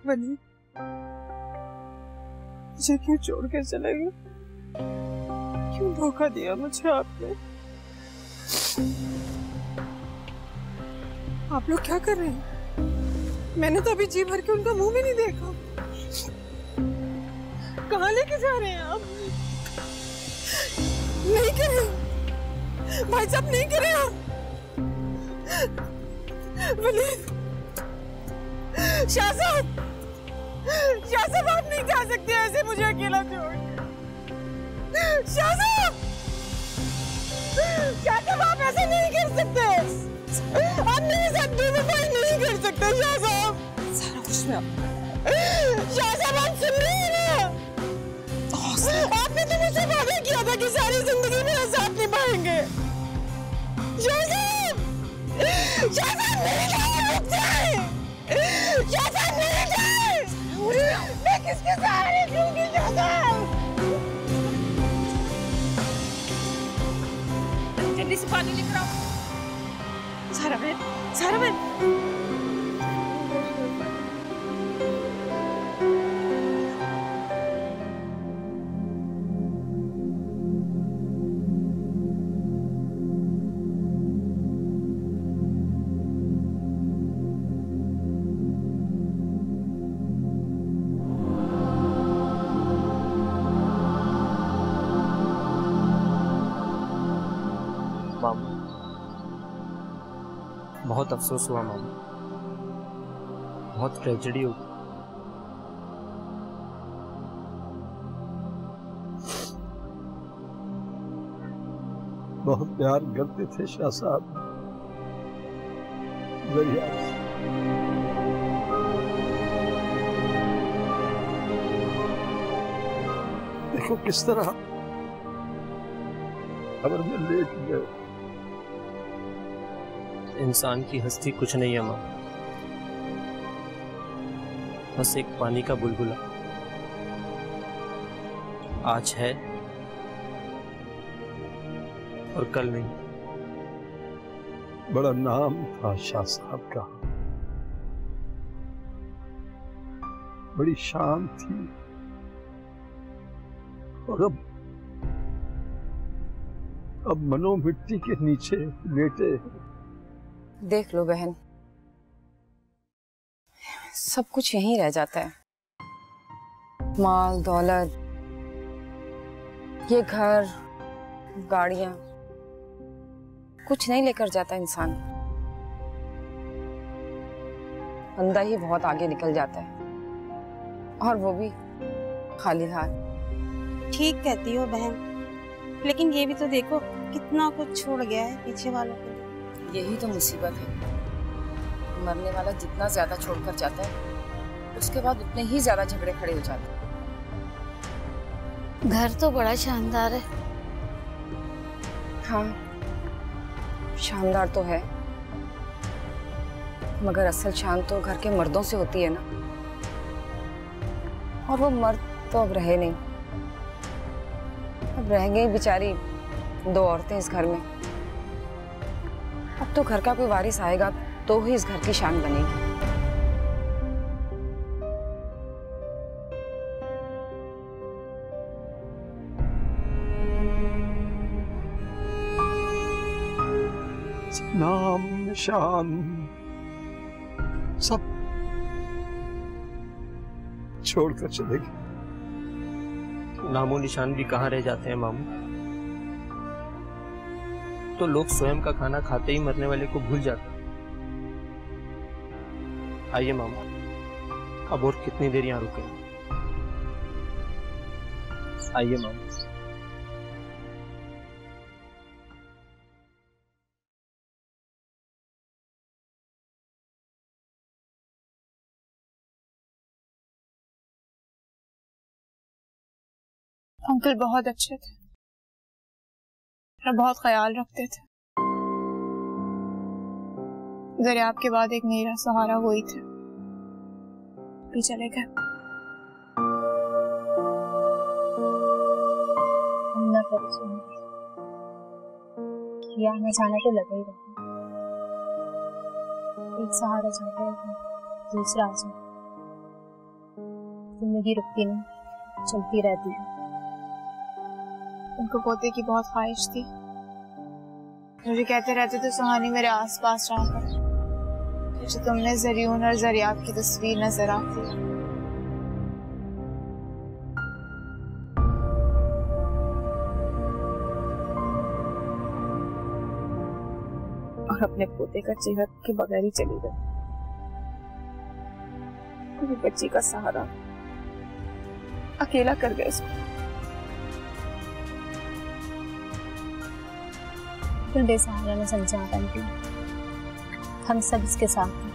वली, मुझे क्यों छोड़ के चले गए? क्यों धोखा दिया मुझे आपने? आप लोग क्या कर रहे हैं? मैंने तो अभी जी भर के उनका मुंह भी नहीं देखा। कहाँ लेके जा रहे हैं आप? नहीं करें भाई साहब, नहीं करें आप। वलीद, शाह साहब, शाह साहब आप नहीं जा सकते ऐसे मुझे अकेला छोड़। शाह साहब, शाह साहब आप ऐसे नहीं कर सकते। आप मेरे साथ बेवफाई नहीं कर सकते शाह साहब। सारा कुछ में शाह साहब आप सुन रहे हैं ना? आपने तो मुझसे वादा किया था कि सारी जिंदगी मेरा साथ निभाएंगे। शाह साहब, शाह साहब मेरे लिए रुक जाए। शाह साहब मेरे लिए, मैं किसके सहारे दूंगी शाह साहब? जल्दी से पानी लेकर आओ। सारा बहन, सारा बहन। मामू, बहुत अफसोस हुआ मामू, बहुत ट्रेजेडी हो गई। बहुत प्यार करते थे शाह साहब जरिया से। देखो किस तरह खबर में लेट गए। इंसान की हस्ती कुछ नहीं है माँ, बस एक पानी का बुलबुला। आज है और कल नहीं। बड़ा नाम था शाह साहब का, बड़ी शान थी, और अब मनो मिट्टी के नीचे लेटे। देख लो बहन, सब कुछ यहीं रह जाता है। माल दौलत, ये घर, गाड़ियां, कुछ नहीं लेकर जाता इंसान। बंदा ही बहुत आगे निकल जाता है, और वो भी खाली हाथ। ठीक कहती हो बहन, लेकिन ये भी तो देखो कितना कुछ छोड़ गया है पीछे वालों के लिए। यही तो मुसीबत है, मरने वाला जितना ज्यादा छोड़कर जाता है, उसके बाद उतने ही ज्यादा झगड़े खड़े हो जाते हैं। घर तो बड़ा शानदार है। हाँ, शानदार तो है, मगर असल शान तो घर के मर्दों से होती है ना, और वो मर्द तो अब रहे नहीं। अब रह गई बेचारी 2 औरतें इस घर में। अब तो घर का कोई वारिस आएगा तो ही इस घर की शान बनेगी। नाम निशान सब छोड़कर चले गए। नामो निशान भी कहाँ रह जाते हैं मामू। तो लोग स्वयं का खाना खाते ही मरने वाले को भूल जाते हैं। आइए मामू, अब और कितनी देर यहाँ रुके? आइए मामू। अंकल बहुत अच्छे थे और बहुत ख्याल रखते थे। दरिया के बाद एक मेरा सहारा वही थे, भी चले गए। ये आना जाना तो लगा ही रहा, एक सहारा जाता है दूसरा आ जाए। जिंदगी रुकती नहीं, चलती रहती है। उनको पोते की बहुत ख्वाहिश थी। मुझे कहते रहते थे सुहानी मेरे आसपास रहा कर, मुझे तुमने जरियून और जरियाब की तस्वीर नजर आती है। और अपने पोते का चेहरा के बगैर ही चली गई। मेरी बच्ची का सहारा अकेला कर गए उसको। फिर बेसहारा न समझा आंटी, हम सब इसके साथ हैं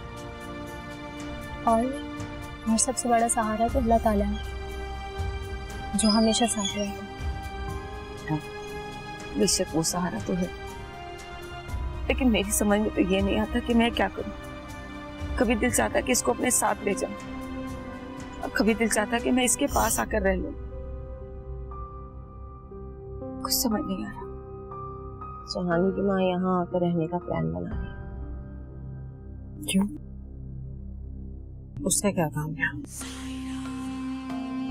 और सबसे बड़ा सहारा तो अल्लाह ताला है जो हमेशा साथ रहता है। बेशक वो सहारा तो है, लेकिन मेरी समझ में तो ये नहीं आता कि मैं क्या करूं। कभी दिल चाहता कि इसको अपने साथ ले जाऊं, और कभी दिल चाहता कि मैं इसके पास आकर रह लूं। कुछ समझ नहीं आ रहा। सुहानी की माँ यहाँ आकर रहने का प्लान बना रही है। क्यों? उसका क्या काम है?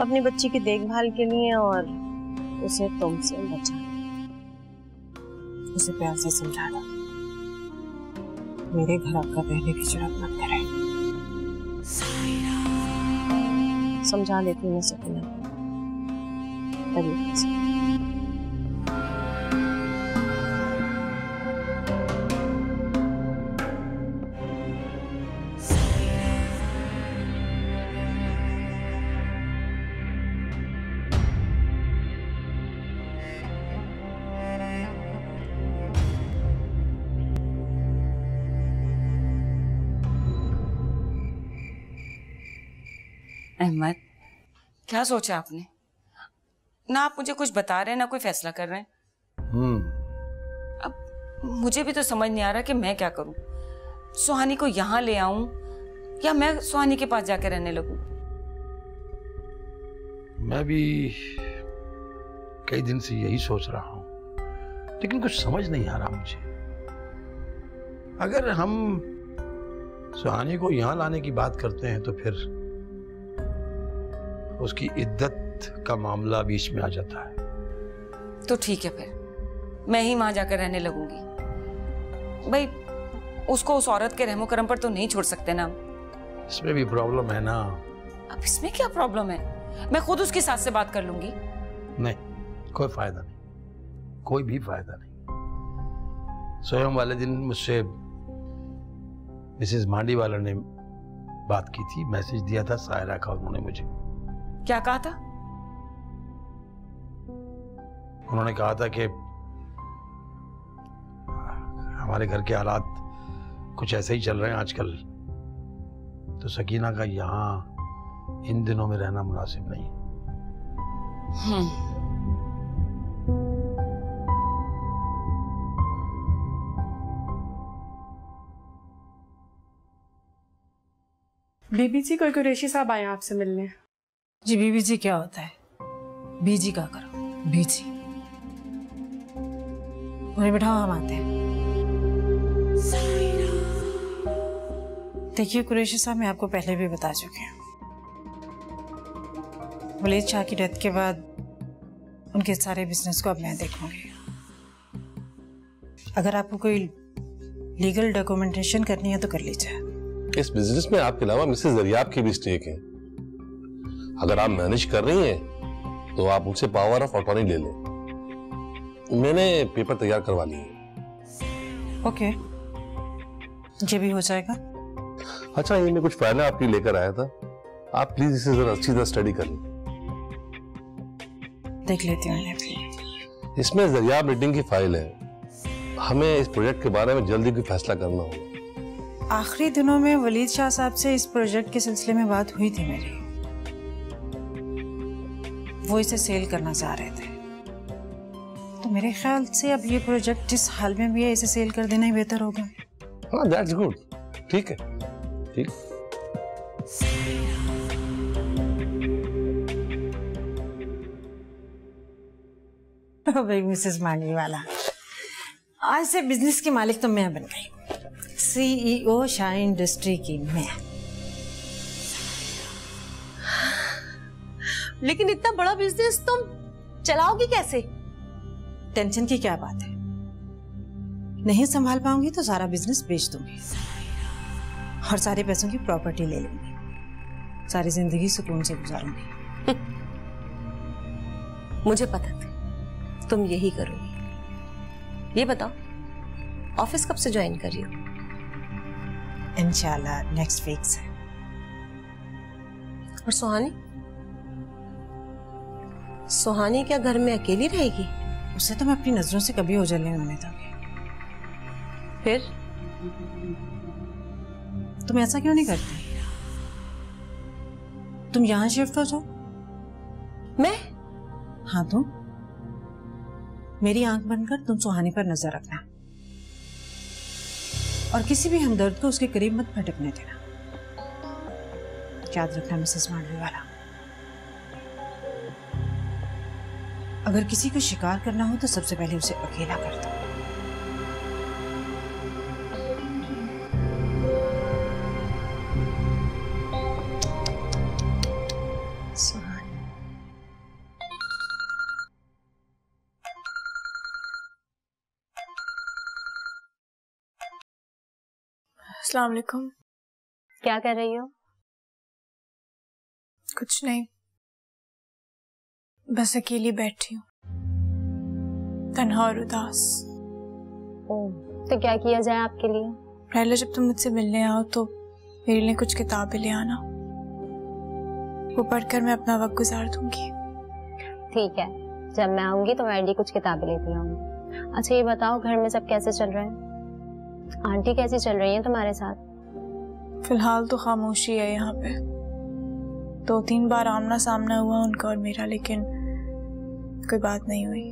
अपनी बच्ची की देखभाल के लिए और उसे तुमसे बचाने। उसे प्यार से समझाना, मेरे घर आकर रहने की जरूरत मत करे। समझा लेती हूँ सपना तरीके से। अहमद, क्या सोचा आपने? ना आप मुझे कुछ बता रहे हैं ना कोई फैसला कर रहे हैं। अब मुझे भी तो समझ नहीं आ रहा कि मैं क्या करूं। सुहानी को यहाँ ले आऊं या मैं सुहानी के पास जाकर रहने लगूं? मैं भी कई दिन से यही सोच रहा हूं, लेकिन कुछ समझ नहीं आ रहा मुझे। अगर हम सुहानी को यहाँ लाने की बात करते हैं तो फिर उसकी इद्दत का मामला बीच में आ जाता है। तो ठीक है, फिर मैं ही वहां जाकर रहने लगूंगी। भाई, उसको उस औरत के रहमो करम पर तो नहीं छोड़ सकते ना। इसमें भी प्रॉब्लम है ना। अब इसमें क्या प्रॉब्लम है? मैं खुद उसकी सास से बात कर लूंगी। नहीं, कोई फायदा नहीं, कोई भी फायदा नहीं। स्वयं वाले दिन मुझसे मिसेस मांडीवाला ने बात की थी, मैसेज दिया था सायरा का। उन्होंने मुझे क्या कहा था? उन्होंने कहा था कि हमारे घर के हालात कुछ ऐसे ही चल रहे हैं आजकल, तो सकीना का यहाँ इन दिनों में रहना मुनासिब नहीं है। बीबी जी, कोई कुरैशी साहब आए हैं आपसे मिलने। जी बीबी जी क्या होता है? बीजी का करो, बीजी। उन्हें बिठाओ, हम आते हैं। देखिए कुरैशी साहब, मैं आपको पहले भी बता चुकी हूँ, वलीद शाह की डेथ के बाद उनके सारे बिजनेस को अब मैं देखूंगी। अगर आपको कोई लीगल डॉक्यूमेंटेशन करनी है तो कर लीजिए। इस बिजनेस में आपके अलावा मिसेस दरियाब की भी स्टेक है। अगर आप मैनेज कर रही हैं तो आप उनसे पावर ऑफ अटॉर्नी ले लें। मैंने पेपर तैयार करवा लिए। ओके, ये भी हो जाएगा। अच्छा, ये मैं कुछ फाइलें आपकी लेकर आया था, आप प्लीज इसे जरा अच्छी तरह स्टडी कर लें। देख लेती हूँ। इसमें दरियाब रीडिंग की फाइल है। हमें इस प्रोजेक्ट के बारे में जल्दी कोई फैसला करना होगा। आखिरी दिनों में वलीद शाह साहब से इस प्रोजेक्ट के सिलसिले में बात हुई थी मेरी। वो इसे सेल करना चाह रहे थे, तो मेरे ख्याल से अब ये प्रोजेक्ट जिस हाल में भी है इसे सेल कर देना ही बेहतर होगा। हाँ, दैट्स गुड। ठीक है, ठीक। भाई मिसेस मांडीवाला, आज से बिजनेस की मालिक तो मैं बन गई, CEO शाह इंडस्ट्री की मैं। लेकिन इतना बड़ा बिजनेस तुम चलाओगी कैसे? टेंशन की क्या बात है, नहीं संभाल पाऊंगी तो सारा बिजनेस बेच दूंगी और सारे पैसों की प्रॉपर्टी ले लूंगी, सारी जिंदगी सुकून से गुजारूंगी। मुझे पता था तुम यही करोगी। ये बताओ ऑफिस कब से ज्वाइन कर रही हो? इंशाल्लाह नेक्स्ट वीक से। और सुहानी? सुहानी क्या घर में अकेली रहेगी? उसे तो मैं अपनी नजरों से कभी ओझल नहीं होने दूंगी। फिर तुम ऐसा क्यों नहीं करती? तुम यहां शिफ्ट हो जाओ। मैं? हाँ तुम। मेरी आंख बनकर तुम सुहानी पर नजर रखना और किसी भी हमदर्द को उसके करीब मत भटकने देना। याद रखना मिसेस मांडवी वाला, अगर किसी को शिकार करना हो तो सबसे पहले उसे अकेला कर दो। अस्सलाम वालेकुम। क्या कर रही हो? कुछ नहीं, बस अकेली बैठी हूँ, तन्हा और उदास। ओह, तो क्या किया जाए आपके लिए? पहले जब तुम मुझसे मिलने आओ तो मेरे लिए कुछ किताबें ले आना, वो पढ़कर मैं अपना वक्त गुजार दूंगी। ठीक है, जब मैं आऊंगी तो मेरे लिए कुछ किताबें लेती आऊंगी। अच्छा ये बताओ, घर में सब कैसे चल रहे हैं? आंटी कैसी चल रही है तुम्हारे साथ? फिलहाल तो खामोशी है यहाँ पे। 2-3 बार आमना सामना हुआ उनका और मेरा, लेकिन कोई बात नहीं हुई।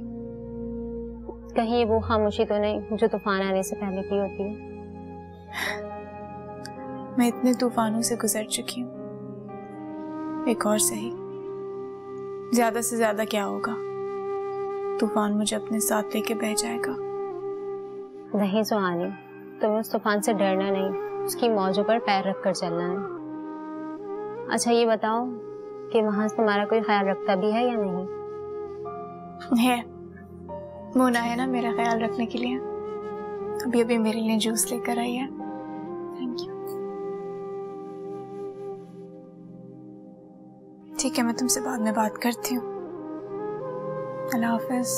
कहीं वो खामोशी तो नहीं जो तूफान आने से पहले की होती है? मैं इतने तूफानों से गुजर चुकी हूँ, एक और सही। ज्यादा से ज्यादा क्या होगा, तूफान मुझे अपने साथ लेके बह जाएगा। नहीं सुहानी, तुम्हें उस तूफान से डरना नहीं, उसकी मौजों पर पैर रख कर चलना है। अच्छा ये बताओ कि वहां से तुम्हारा कोई ख्याल रखता भी है या नहीं? है, मोना है ना मेरा ख्याल रखने के लिए। अभी अभी मेरे लिए जूस लेकर आई है। Thank you. ठीक है, मैं तुमसे बाद में बात करती हूँ। अल्लाह हाफिज।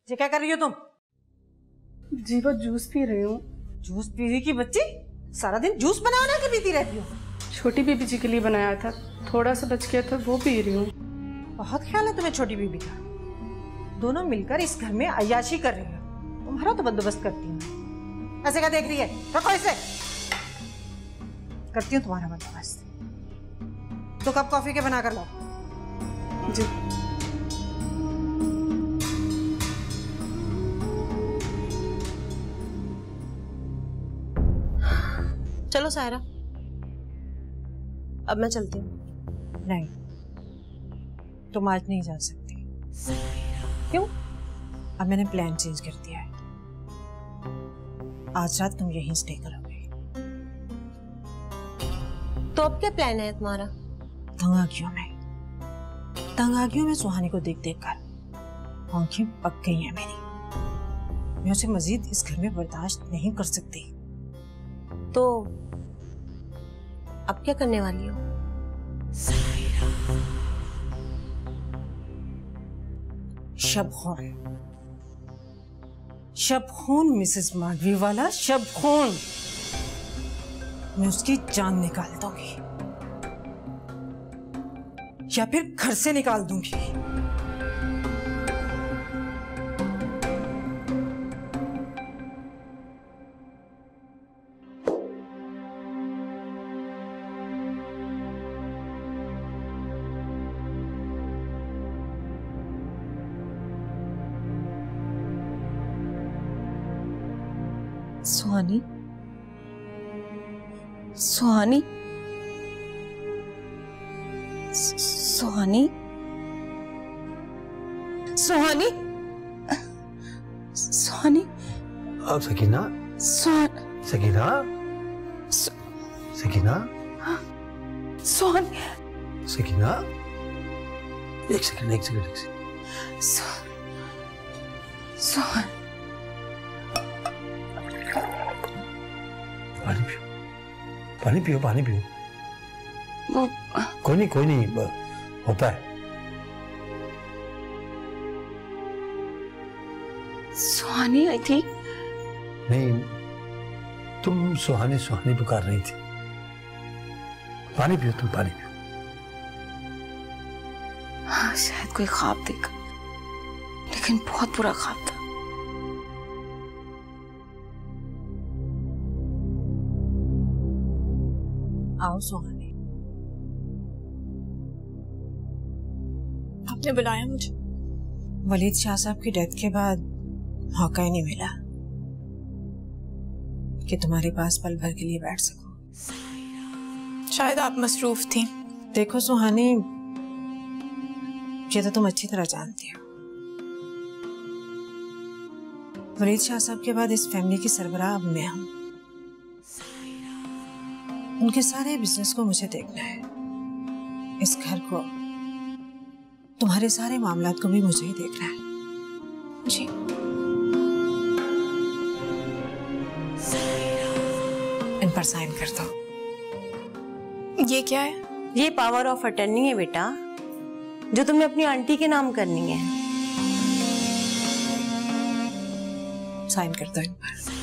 जी क्या कर रही हो तुम? जी वो जूस पी रही हूँ। जूस पी रही की बच्ची? सारा दिन जूस बनाना के पीती रहती हो? छोटी बीबी जी के लिए बनाया था, थोड़ा सा बच गया था, वो पी रही हूँ। बहुत ख्याल है तुम्हें छोटी बीबी का। दोनों मिलकर इस घर में अय्याशी कर रही हो। तुम्हारा तो बंदोबस्त करती हूँ। ऐसे क्या देख रही है? रखो इसे। करती हूँ तुम्हारा बंदोबस्त। तो कप कॉफी के बना कर लाओ। जी। चलो सायरा, अब मैं चलती हूँ। नहीं, तुम आज नहीं जा सकती। क्यों? अब मैंने प्लान चेंज कर दिया है। आज रात तुम यहीं स्टे करोगे। तो अब क्या प्लान है तुम्हारा? तंगागियों में सुहानी को देख देख कर आंखें पक गई हैं मेरी। मैं उसे मजीद इस घर में बर्दाश्त नहीं कर सकती। तो अब क्या करने वाली हो? शबखून मिसेस मांडवी वाला शबखून। मैं उसकी जान निकाल दूंगी या फिर घर से निकाल दूंगी। सुहानी, सुहानी, सुहानी, सुहानी, सुहानी। अब सकीना, सकीना, सकीना, सुहानी, सकीना, एक सेकंड। सुहान, पानी पियो। वो कोई नहीं होता है। सुहानी आई थी। नहीं, तुम सुहानी पुकार रही थी। पानी पियो, तुम पानी पियो। हाँ, शायद कोई ख्वाब देखा, लेकिन बहुत बुरा ख्वाब था। आओ सुहानी। आपने बुलाया मुझे? वलीद शाह साहब की डेथ के बाद मौका ही नहीं मिला कि तुम्हारे पास पल भर के लिए बैठ सकूं। शायद आप मसरूफ थी। देखो सुहानी, ये तो तुम अच्छी तरह जानती हो, वलीद शाह साहब के बाद इस फैमिली की सरबराह अब मैं हूं। उनके सारे बिजनेस को मुझे देखना है, इस घर को, तुम्हारे सारे मामलात को भी मुझे ही देखना है। जी। इन पर साइन कर दो। ये क्या है? ये पावर ऑफ अटर्नी है बेटा, जो तुम्हें अपनी आंटी के नाम करनी है। साइन कर दो इन पर।